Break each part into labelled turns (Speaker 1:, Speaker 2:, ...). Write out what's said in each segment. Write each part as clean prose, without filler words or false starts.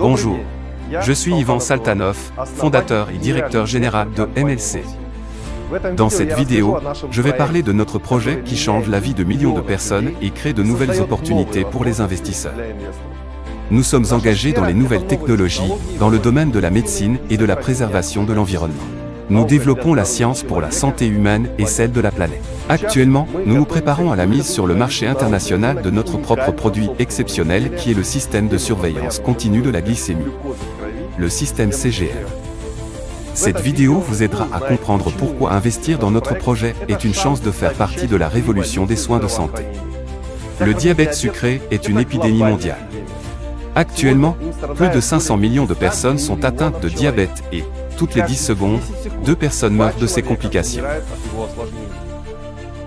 Speaker 1: Bonjour, je suis Ivan Saltanov, fondateur et directeur général de MLC. Dans cette vidéo, je vais parler de notre projet qui change la vie de millions de personnes et crée de nouvelles opportunités pour les investisseurs. Nous sommes engagés dans les nouvelles technologies, dans le domaine de la médecine et de la préservation de l'environnement. Nous développons la science pour la santé humaine et celle de la planète. Actuellement, nous nous préparons à la mise sur le marché international de notre propre produit exceptionnel qui est le système de surveillance continue de la glycémie, le système CGM. Cette vidéo vous aidera à comprendre pourquoi investir dans notre projet est une chance de faire partie de la révolution des soins de santé. Le diabète sucré est une épidémie mondiale. Actuellement, plus de 500 millions de personnes sont atteintes de diabète et, toutes les 10 secondes, 2 personnes meurent de ces complications.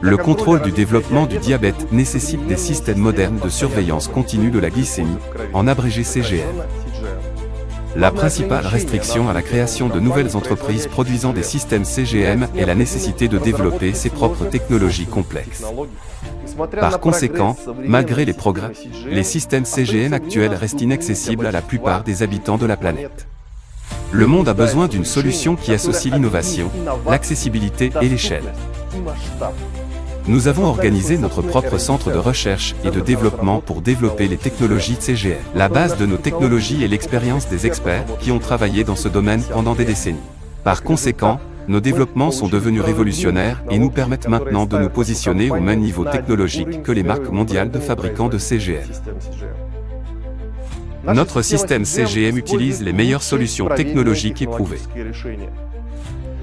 Speaker 1: Le contrôle du développement du diabète nécessite des systèmes modernes de surveillance continue de la glycémie, en abrégé CGM. La principale restriction à la création de nouvelles entreprises produisant des systèmes CGM est la nécessité de développer ses propres technologies complexes. Par conséquent, malgré les progrès, les systèmes CGM actuels restent inaccessibles à la plupart des habitants de la planète. Le monde a besoin d'une solution qui associe l'innovation, l'accessibilité et l'échelle. Nous avons organisé notre propre centre de recherche et de développement pour développer les technologies de CGM. La base de nos technologies est l'expérience des experts qui ont travaillé dans ce domaine pendant des décennies. Par conséquent, nos développements sont devenus révolutionnaires et nous permettent maintenant de nous positionner au même niveau technologique que les marques mondiales de fabricants de CGM. Notre système CGM utilise les meilleures solutions technologiques éprouvées.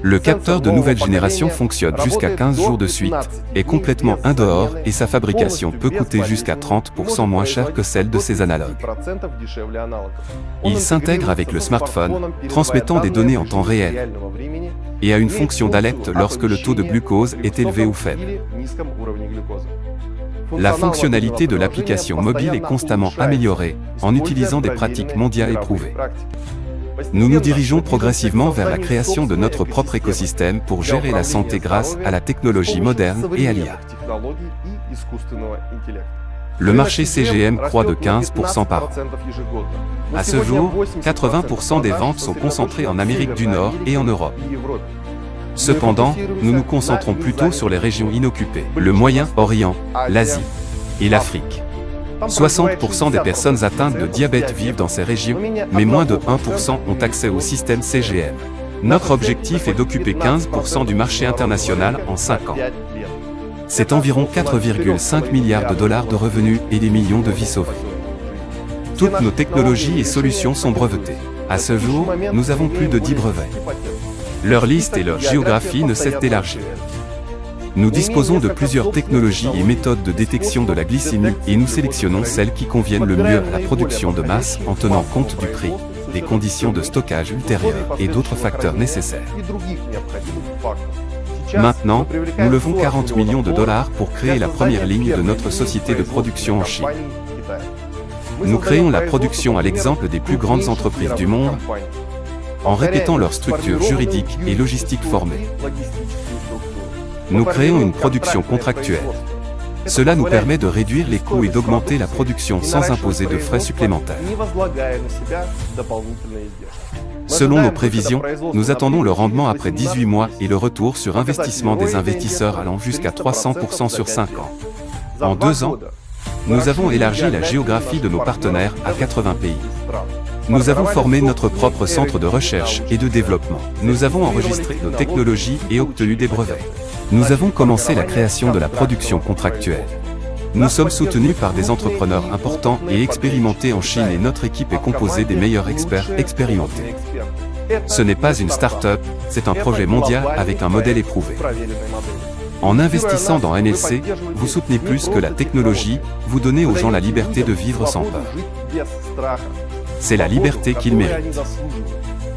Speaker 1: Le capteur de nouvelle génération fonctionne jusqu'à 15 jours de suite, est complètement indolore et sa fabrication peut coûter jusqu'à 30% moins cher que celle de ses analogues. Il s'intègre avec le smartphone, transmettant des données en temps réel, et a une fonction d'alerte lorsque le taux de glucose est élevé ou faible. La fonctionnalité de l'application mobile est constamment améliorée, en utilisant des pratiques mondiales éprouvées. Nous nous dirigeons progressivement vers la création de notre propre écosystème pour gérer la santé grâce à la technologie moderne et à l'IA. Le marché CGM croît de 15% par an. À ce jour, 80% des ventes sont concentrées en Amérique du Nord et en Europe. Cependant, nous nous concentrons plutôt sur les régions inoccupées, le Moyen-Orient, l'Asie et l'Afrique. 60% des personnes atteintes de diabète vivent dans ces régions, mais moins de 1% ont accès au système CGM. Notre objectif est d'occuper 15% du marché international en 5 ans. C'est environ 4,5 milliards de dollars de revenus et des millions de vies sauvées. Toutes nos technologies et solutions sont brevetées. À ce jour, nous avons plus de 10 brevets. Leur liste et leur géographie ne cessent d'élargir. Nous disposons de plusieurs technologies et méthodes de détection de la glycémie et nous sélectionnons celles qui conviennent le mieux à la production de masse en tenant compte du prix, des conditions de stockage ultérieures et d'autres facteurs nécessaires. Maintenant, nous levons 40 millions de dollars pour créer la première ligne de notre société de production en Chine. Nous créons la production à l'exemple des plus grandes entreprises du monde, en répétant leur structure juridique et logistique formée. Nous créons une production contractuelle. Cela nous permet de réduire les coûts et d'augmenter la production sans imposer de frais supplémentaires. Selon nos prévisions, nous attendons le rendement après 18 mois et le retour sur investissement des investisseurs allant jusqu'à 300% sur 5 ans. En 2 ans, nous avons élargi la géographie de nos partenaires à 80 pays. Nous avons formé notre propre centre de recherche et de développement. Nous avons enregistré nos technologies et obtenu des brevets. Nous avons commencé la création de la production contractuelle. Nous sommes soutenus par des entrepreneurs importants et expérimentés en Chine et notre équipe est composée des meilleurs experts expérimentés. Ce n'est pas une start-up, c'est un projet mondial avec un modèle éprouvé. En investissant dans MLC, vous soutenez plus que la technologie, vous donnez aux gens la liberté de vivre sans peur. C'est la liberté qu'ils méritent.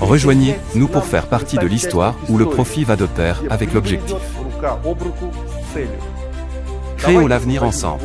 Speaker 1: Rejoignez-nous pour faire partie de l'histoire où le profit va de pair avec l'objectif. Créons l'avenir ensemble.